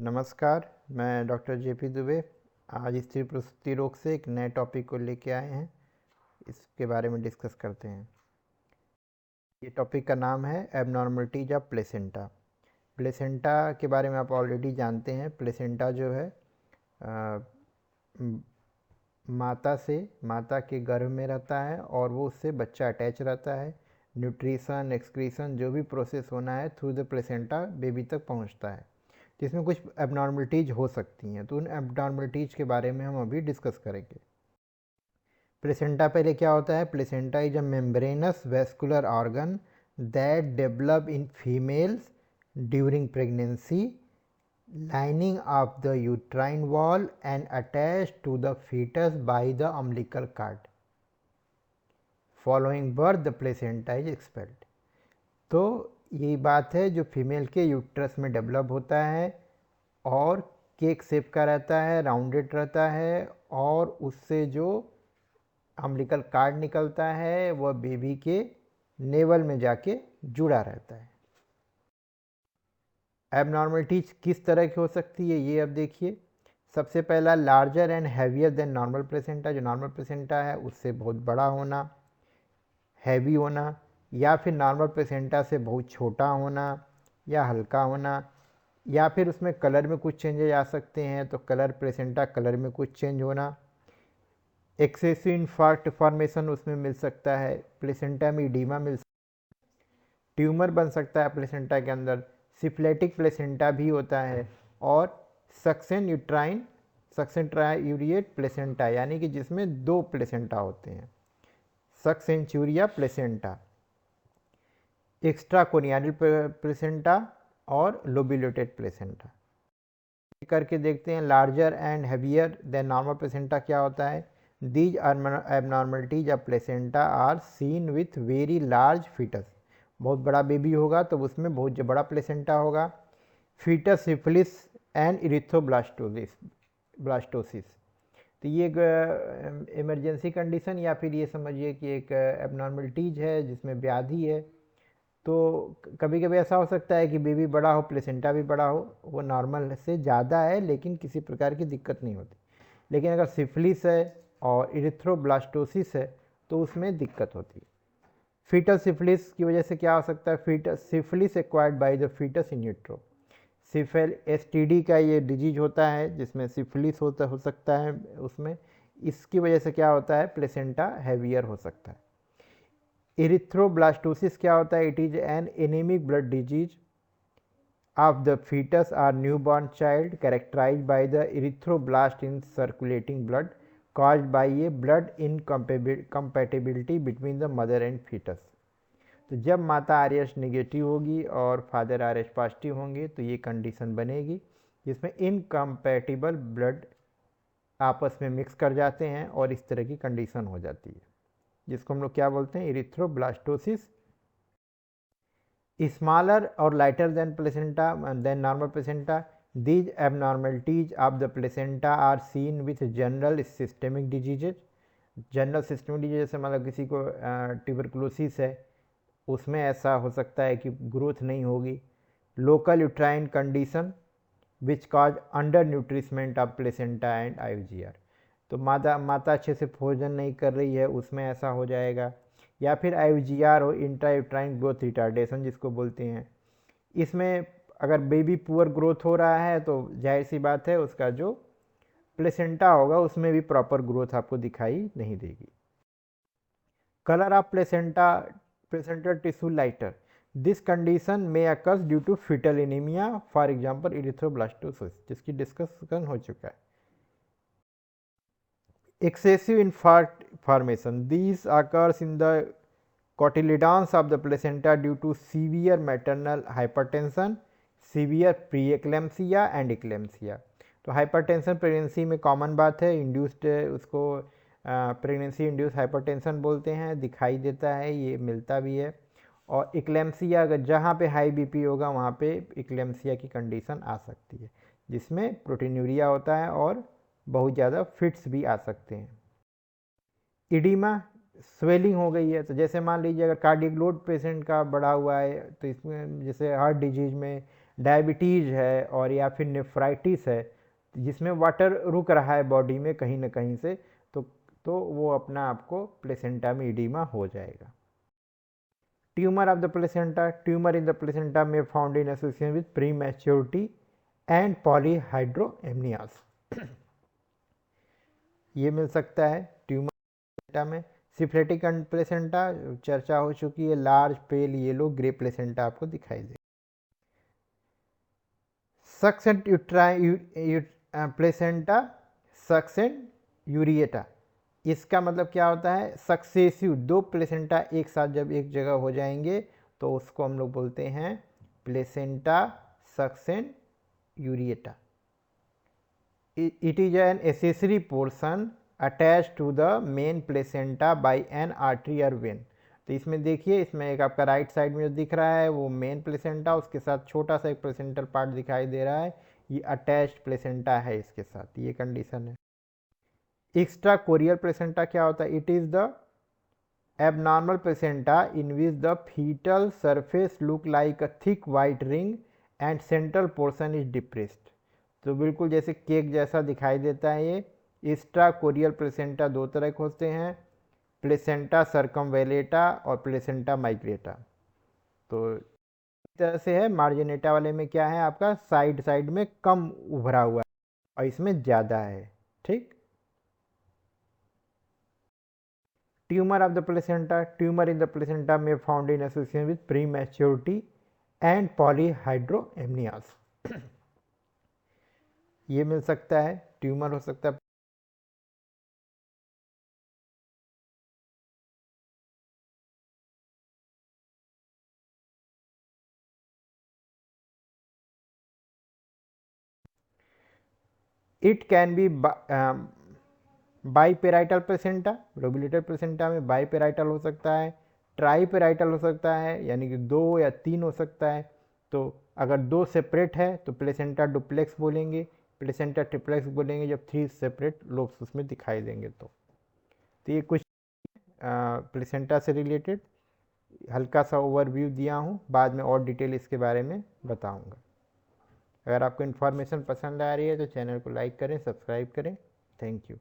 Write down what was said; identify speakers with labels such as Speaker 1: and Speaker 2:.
Speaker 1: नमस्कार, मैं doctor JP Dubey. आज स्त्री प्रसूति रोग से एक नए टॉपिक को लेके आए हैं। इसके बारे में डिस्कस करते हैं। ये टॉपिक का नाम है एबनॉर्मलिटीज ऑफ प्लेसेंटा। प्लेसेंटा के बारे में आप ऑलरेडी जानते हैं। प्लेसेंटा जो है माता के गर्भ में रहता है और वो उससे बच्चा अटैच रहता है। न्यूट्रिशन एक्सक्रीशन जो भी प्रोसेस होना है थ्रू द प्लेसेंटा बेबी तक पहुंचता है, जिसमें कुछ एबनॉर्मलिटीज हो सकती हैं। तो उन एबनॉर्मलिटीज के बारे में हम अभी डिस्कस करेंगे। प्लेसेंटा पहले क्या होता है? Placenta is a membranes vascular organ that develop in females during pregnancy, lining of the uterine wall and attached to the fetus by the umbilical cord. Following birth the placenta is expelled. तो यही बात है जो female के uterus में develop होता है और केक शेप का रहता है, राउंडेड रहता है, और उससे जो अम्बिलिकल कार्ड निकलता है वह बेबी के नेवल में जाके जुड़ा रहता है। एबनॉर्मलिटीज किस तरह की हो सकती है ये अब देखिए। सबसे पहला, larger and heavier than normal placenta. जो नॉर्मल प्लेसेंटा है उससे बहुत बड़ा होना, हैवी होना, या फिर नॉर्मल प्लेसेंटा से बहुत छोटा होना या हल्का होना, या फिर उसमें कलर में कुछ चेंजेज आ सकते हैं। तो कलर प्लेसेंटा कलर में कुछ चेंज होना, एक्सेसिव इन्फार्क्ट फॉर्मेशन उसमें मिल सकता है, प्लेसेंटा में इडीमा मिल सकता है, ट्यूमर बन सकता है प्लेसेंटा के अंदर, सिफिलिटिक प्लेसेंटा भी होता है, और सक्सेन ट्रायूरिएट प्लेसेंटा, यानी कि जिसमें दो प्लेसेंटा होते हैं, succenturiate placenta, extrachorial placenta और लोबुलेटेड प्लेसेंटा। करके देखते हैं larger and heavier than normal placenta क्या होता है। These abnormalities of placenta are seen with very large foetus. बहुत बड़ा बेबी होगा तो उसमें बहुत बड़ा प्लेसेंटा होगा। Foetus syphilis and blastosis. तो ये एक इमरजेंसी कंडीशन या फिर ये समझिए कि एक एबनॉर्मलिटीज है जिसमें व्याधि है। तो कभी कभी ऐसा हो सकता है कि बेबी बड़ा हो, प्लेसेंटा भी बड़ा हो, वो नॉर्मल से ज़्यादा है लेकिन किसी प्रकार की दिक्कत नहीं होती। लेकिन अगर सिफिलिस है और इरिथ्रोब्लास्टोसिस है तो उसमें दिक्कत होती है। फीटल सिफिलिस की वजह से क्या हो सकता है? Fetus syphilis acquired by the fetus in utero. सिफिल एसटीडी का ये डिजीज होता है जिसमें सिफिलिस हो सकता है उसमें। इसकी वजह से क्या होता है? प्लेसेंटा हैवियर हो सकता है। इरिथ्रोब्लास्टोसिस क्या होता है? It is an anaemic blood disease of the foetus or newborn child characterised by the erythroblast in circulating blood caused by a blood incompatibility between the mother and fetus. तो जब माता RH negative होगी और father RH positive होंगे तो ये condition बनेगी जिसमें इनकम्पैटिबल ब्लड आपस में मिक्स कर जाते हैं और इस तरह की कंडीशन हो जाती है, जिसको हम लोग क्या बोलते हैं? इरिथ्रोब्लास्टोसिस। स्मॉलर और lighter than placenta than normal placenta. These abnormalities of the placenta are seen with general systemic diseases. General systemic disease जैसे मतलब किसी को ट्यूबरकुलोसिस है उसमें ऐसा हो सकता है कि ग्रोथ नहीं होगी। Local uterine condition which cause under nourishment of placenta and IVGR. तो माता अच्छे से भोजन नहीं कर रही है उसमें ऐसा हो जाएगा। या फिर आईवीजीआर हो, इंट्रा यूट्राइन ग्रोथ रिटार्डेशन जिसको बोलते हैं। इसमें अगर बेबी पुअर ग्रोथ हो रहा है तो जाहिर सी बात है उसका जो प्लेसेंटा होगा उसमें भी प्रॉपर ग्रोथ आपको दिखाई नहीं देगी। Colour of placenta tissue lighter. This condition में occurs due to fetal anaemia, for example erythroblastosis, जिसकी डिस्कशन हो चुका है। Excessive infarct formation. This occurs in the cotyledons of the placenta due to severe maternal hypertension, severe pre eclampsia and eclampsia. तो hypertension pregnancy में common बात है, induced उसको pregnancy induce hypertension बोलते हैं, दिखाई देता है, ये मिलता भी है। और एक्लेम्सिया, अगर जहाँ पे हाई बीपी होगा वहाँ पे एक्लेम्सिया की कंडीशन आ सकती है जिसमें प्रोटीन्यूरिया होता है और बहुत ज़्यादा फिट्स भी आ सकते हैं। इडीमा, स्वेलिंग हो गई है। तो जैसे मान लीजिए अगर कार्डियक लोड पेशेंट का बढ़ा हुआ है तो इसमें जैसे हार्ट डिजीज में डायबिटीज़ है और या फिर नेफ्राइटिस है जिसमें वाटर रुक रहा है बॉडी में कहीं ना कहीं से, तो वो अपना आपको प्लेसेंटा में इडीमा हो जाएगा। Tumour of the placenta, tumour in the placenta में found in association with prematurity and polyhydramnios, ये मिल सकता है ट्यूमर में। सिफिलिटिक प्लेसेंटा चर्चा हो चुकी है, large pale yellow grey placenta आपको दिखाई दे। सक्सेंट प्लेसेंटा, सक्सेंट यूरिएटा, इसका मतलब क्या होता है, सक्सेसिव दो प्लेसेंटा एक साथ जब एक जगह हो जाएंगे तो उसको हम लोग बोलते हैं placenta succenturiata. It is an accessory portion attach to the main placenta by an artery और वेन। तो इसमें देखिए, इसमें एक आपका राइट साइड में जो दिख रहा है वो मेन प्लेसेंटा, उसके साथ छोटा सा एक प्लेसेंटल पार्ट दिखाई दे रहा है, ये अटैच्ड प्लेसेंटा है इसके साथ, ये कंडीशन है। एक्स्ट्रा कोरियल प्लेसेंटा क्या होता है, it is the abnormal placenta in which the foetal surface look like a thick white ring and central portion is depressed. तो बिल्कुल जैसे केक जैसा दिखाई देता है ये। एक्स्ट्रा कोरियल प्लेसेंटा दो तरह के होते हैं, प्लेसेंटा सर्कमवेलेटा और प्लेसेंटा माइग्रेटा। तो इस तरह से है, मार्जिनेटा वाले में क्या है आपका साइड साइड में कम उभरा हुआ है और इसमें ज़्यादा है, ठीक। Tumour of the placenta, tumour in the placenta में found in association with prematurity and polyhydramnios, ये मिल सकता है, ट्यूमर हो सकता है। It can be bipartite placenta, lobulated placenta में बाईपेराइटल हो सकता है, ट्राईपेराइटल हो सकता है, यानी कि 2 या 3 हो सकता है। तो अगर 2 सेपरेट है तो प्लेसेंटा डुप्लेक्स बोलेंगे, प्लेसेंटा ट्रिप्लेक्स बोलेंगे जब 3 सेपरेट लोब्स उसमें दिखाई देंगे। तो ये कुछ प्लेसेंटा से रिलेटेड हल्का सा ओवरव्यू दिया हूँ, बाद में और डिटेल इसके बारे में बताऊँगा। अगर आपको इन्फॉर्मेशन पसंद आ रही है तो चैनल को लाइक करें, सब्सक्राइब करें। Thank you.